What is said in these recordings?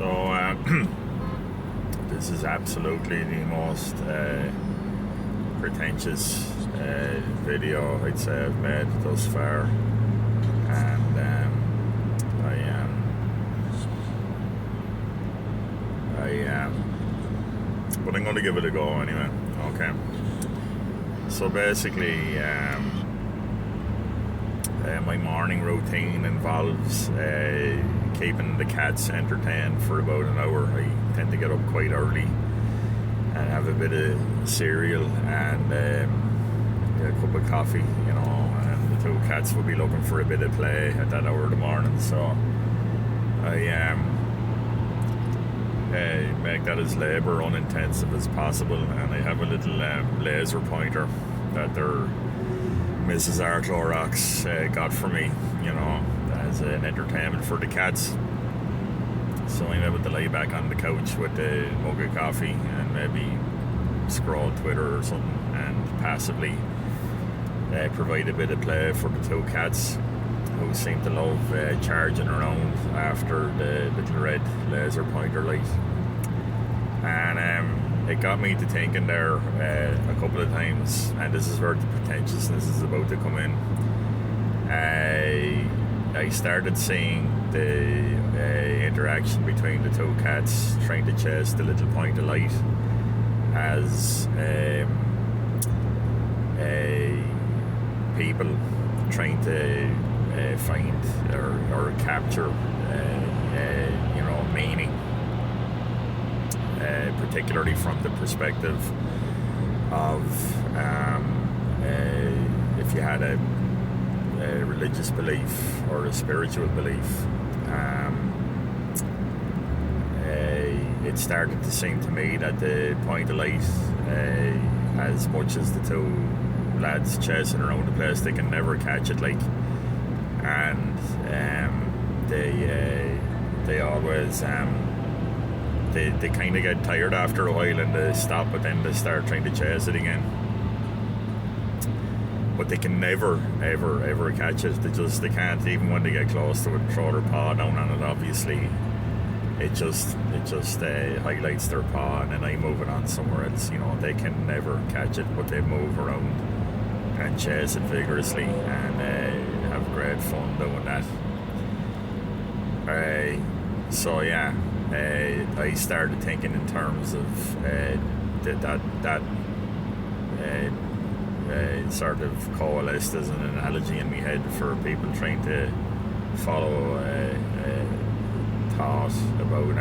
So this is absolutely the most pretentious video I'd say I've made thus far, and but I'm going to give it a go anyway. Okay. So basically, my morning routine involves keeping the cats entertained for about an hour. I tend to get up quite early and have a bit of cereal and a cup of coffee, you know, and the two cats will be looking for a bit of play at that hour of the morning. So I make that as labour unintensive as possible, and I have a little laser pointer that their Mrs. Arklowrockz got for me, you know, as an entertainment for the cats. So I'm able to lay back on the couch with a mug of coffee and maybe scroll Twitter or something, and passively provide a bit of play for the two cats, who seem to love charging around after the little red laser pointer light. And it got me to thinking there a couple of times, and this is where the pretentiousness is about to come in. I started seeing the interaction between the two cats trying to chase the little point of light as people trying to find or capture you know, meaning, particularly from the perspective of if you had a religious belief or a spiritual belief. It started to seem to me that the point of light, as much as the two lads chasing around the place, they can never catch it, like, and they always they kind of get tired after a while and they stop, but then they start trying to chase it again. But they can never ever catch it. They can't, even when they get close to it, throw their paw down on it. Obviously it just highlights their paw, and then I move it on somewhere else. You know, they can never catch it, but they move around and chase it vigorously and have great fun doing that. So yeah, I started thinking in terms of that sort of coalesced as an analogy in my head for people trying to follow thought about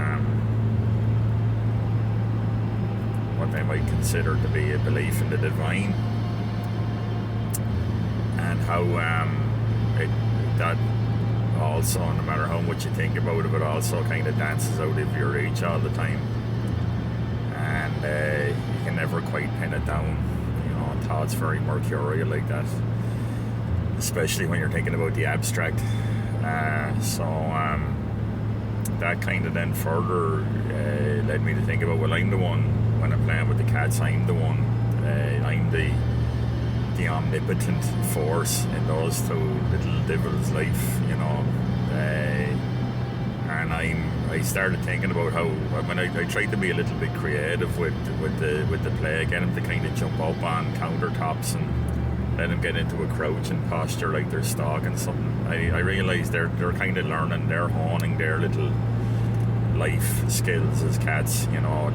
what they might consider to be a belief in the divine, and how that also, no matter how much you think about it, but also kind of dances out of your reach all the time, and you can never quite pin it down. You know, thought's very mercurial like that, especially when you're thinking about the abstract. That kind of then further led me to think about, well, I'm the one, when I'm playing with the cats, I'm the one, I'm the omnipotent force in those two little devils' life, you know. And I started thinking about how, when I tried to be a little bit creative with the play, get them to kind of jump up on countertops and let them get into a crouching posture like they're stalking something. I realised they're kind of learning, they're honing their little life skills as cats, you know.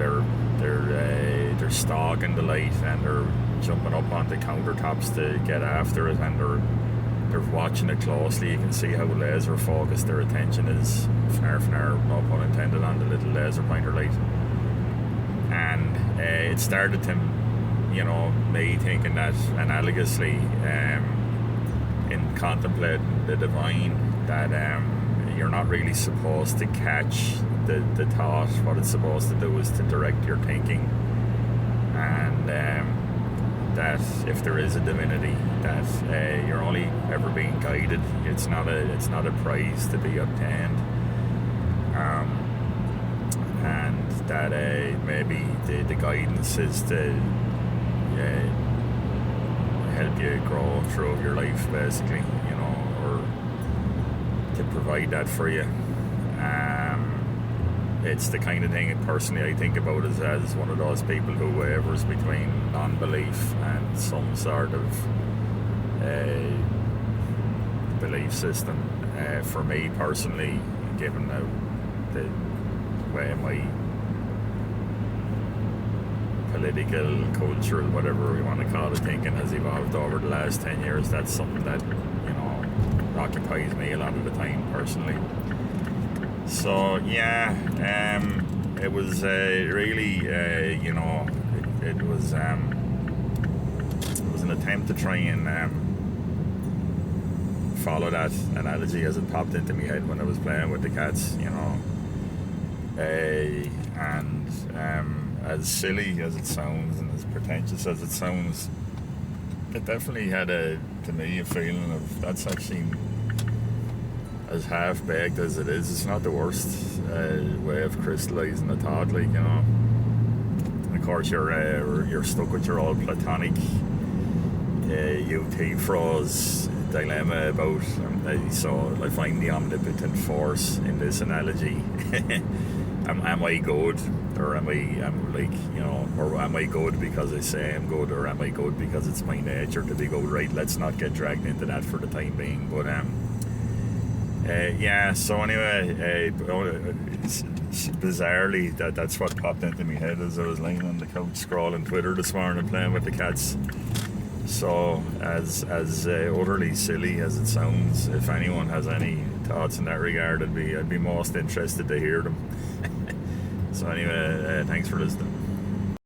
They're stalking the light, and they're jumping up onto countertops to get after it, and they're watching it closely. You can see how laser focused their attention is, far, no pun intended, on the little laser pointer light. And it started to, you know, me thinking that analogously, in contemplating the divine, that you're not really supposed to catch the thought. What it's supposed to do is to direct your thinking, and that if there is a divinity, that you're only ever being guided. It's not a prize to be obtained, and that maybe the guidance is to help you grow through your life, basically, you know, or to provide that for you. it's the kind of thing personally I think about as one of those people who wavers between non-belief and some sort of belief system. For me personally, given the way my political, cultural, whatever we want to call it, thinking has evolved over the last 10 years, that's something that, occupies me a lot of the time personally. So yeah, it was really, it was an attempt to try and follow that analogy as it popped into my head when I was playing with the cats, and as silly as it sounds and as pretentious as it sounds, it definitely had to me a feeling of that's actually, as half-baked as it is, it's not the worst way of crystallising a thought, And of course you're stuck with your old platonic UT froze dilemma about so I find the omnipotent force in this analogy. am I good, or am I good because I say I'm good, or am I good because it's my nature to be good? Right, let's not get dragged into that for the time being, but so anyway, bizarrely that's what popped into my head as I was lying on the couch scrolling Twitter this morning playing with the cats. So as utterly silly as it sounds, if anyone has any thoughts in that regard, I'd be most interested to hear them. So anyway, thanks for listening.